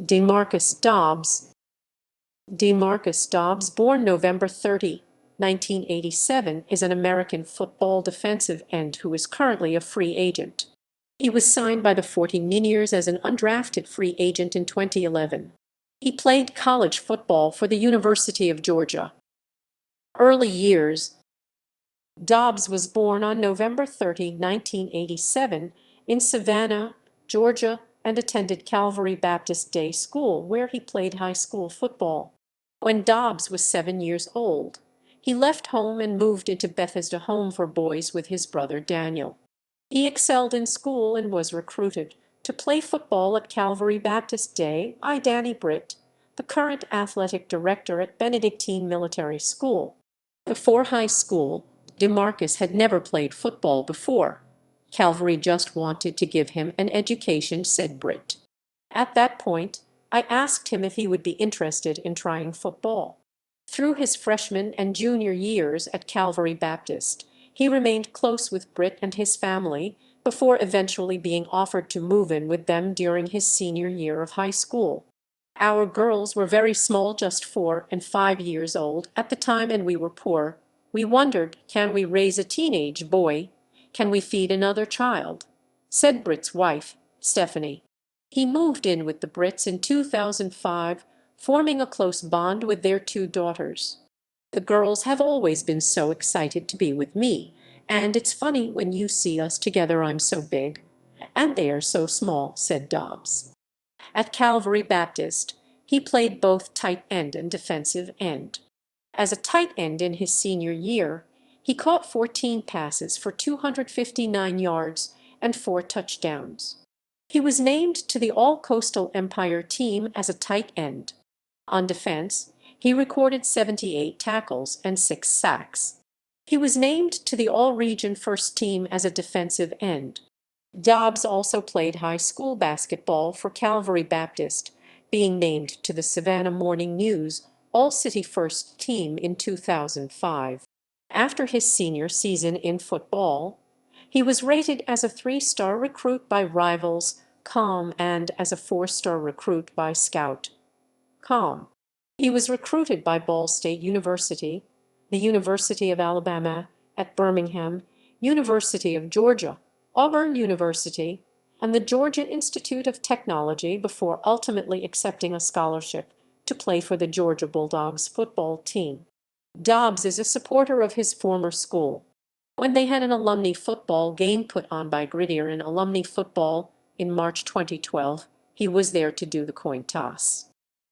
Demarcus Dobbs. Demarcus Dobbs, born November 30, 1987, is an American football defensive end who is currently a free agent. He was signed by the 49ers as an undrafted free agent in 2011. He played college football for the University of Georgia. Early years. Dobbs was born on November 30, 1987, in Savannah, Georgia, and attended Calvary Baptist Day School, where he played high school football. When Dobbs was 7 years old, he left home and moved into Bethesda Home for Boys with his brother Daniel. He excelled in school and was recruited to play football at Calvary Baptist Day by Danny Britt, the current athletic director at Benedictine Military School. Before high school, Demarcus had never played football before. Calvary just wanted to give him an education, said Britt. At that point, I asked him if he would be interested in trying football. Through his freshman and junior years at Calvary Baptist, he remained close with Britt and his family before eventually being offered to move in with them during his senior year of high school. Our girls were very small, just 4 and 5 years old at the time, and we were poor. We wondered, can we raise a teenage boy? Can we feed another child? Said Britt's wife, Stephanie. He moved in with the Britts in 2005, forming a close bond with their 2 daughters. The girls have always been so excited to be with me, and it's funny when you see us together, I'm so big, and they are so small, said Dobbs. At Calvary Baptist, he played both tight end and defensive end. As a tight end in his senior year, he caught 14 passes for 259 yards and 4 touchdowns. He was named to the All-Coastal Empire team as a tight end. On defense, he recorded 78 tackles and 6 sacks. He was named to the All-Region First Team as a defensive end. Dobbs also played high school basketball for Calvary Baptist, being named to the Savannah Morning News All-City First Team in 2005. After his senior season in football, he was rated as a 3-star recruit by Rivals.com and as a 4-star recruit by Scout.com. He was recruited by Ball State University, the University of Alabama at Birmingham, University of Georgia, Auburn University, and the Georgia Institute of Technology before ultimately accepting a scholarship to play for the Georgia Bulldogs football team. Dobbs is a supporter of his former school. When they had an alumni football game put on by Gridiron Alumni Football in March 2012, he was there to do the coin toss.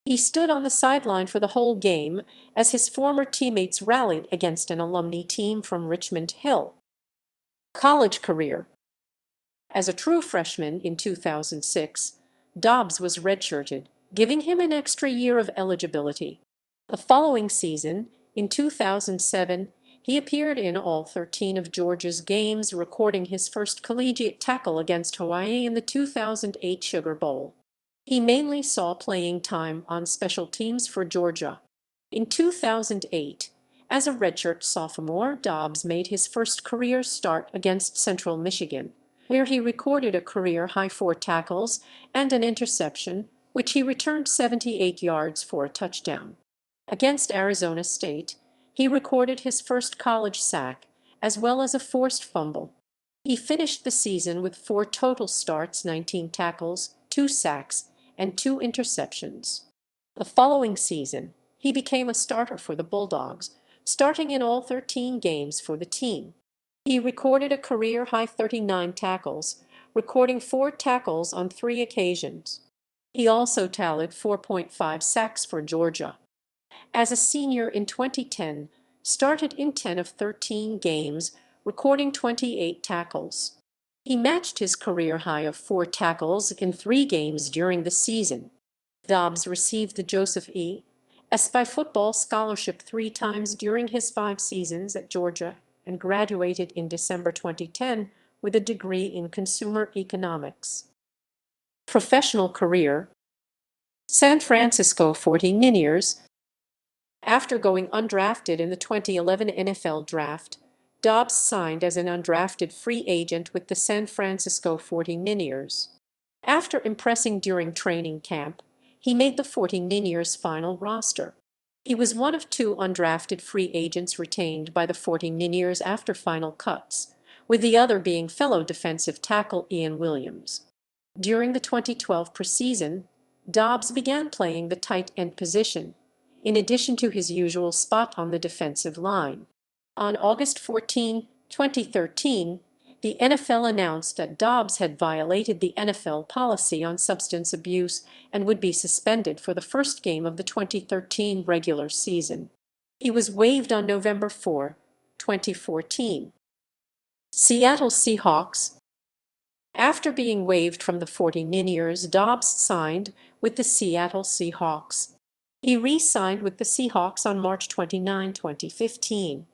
He stood on the sideline for the whole game as his former teammates rallied against an alumni team from Richmond Hill. College career. As a true freshman in 2006, Dobbs was redshirted, giving him an extra year of eligibility. The following season, in 2007, he appeared in all 13 of Georgia's games, recording his first collegiate tackle against Hawaii in the 2008 Sugar Bowl. He mainly saw playing time on special teams for Georgia. In 2008, as a redshirt sophomore, Dobbs made his first career start against Central Michigan, where he recorded a career-high 4 tackles and an interception, which he returned 78 yards for a touchdown. Against Arizona State, he recorded his first college sack, as well as a forced fumble. He finished the season with 4 total starts, 19 tackles, 2 sacks, and 2 interceptions. The following season, he became a starter for the Bulldogs, starting in all 13 games for the team. He recorded a career-high 39 tackles, recording 4 tackles on 3 occasions. He also tallied 4.5 sacks for Georgia. As a senior in 2010, started in 10 of 13 games, recording 28 tackles. He matched his career high of 4 tackles in 3 games during the season. Dobbs received the Joseph E. Spy Football Scholarship 3 times during his 5 seasons at Georgia and graduated in December 2010 with a degree in consumer economics. Professional career. San Francisco 49ers. After going undrafted in the 2011 NFL Draft, Dobbs signed as an undrafted free agent with the San Francisco 49ers. After impressing during training camp, he made the 49ers final roster. He was one of two undrafted free agents retained by the 49ers after final cuts, with the other being fellow defensive tackle Ian Williams. During the 2012 preseason, Dobbs began playing the tight end position, in addition to his usual spot on the defensive line. On August 14, 2013, the NFL announced that Dobbs had violated the NFL policy on substance abuse and would be suspended for the first game of the 2013 regular season. He was waived on November 4, 2014. Seattle Seahawks. After being waived from the 49ers, Dobbs signed with the Seattle Seahawks. He re-signed with the Seahawks on March 29, 2015.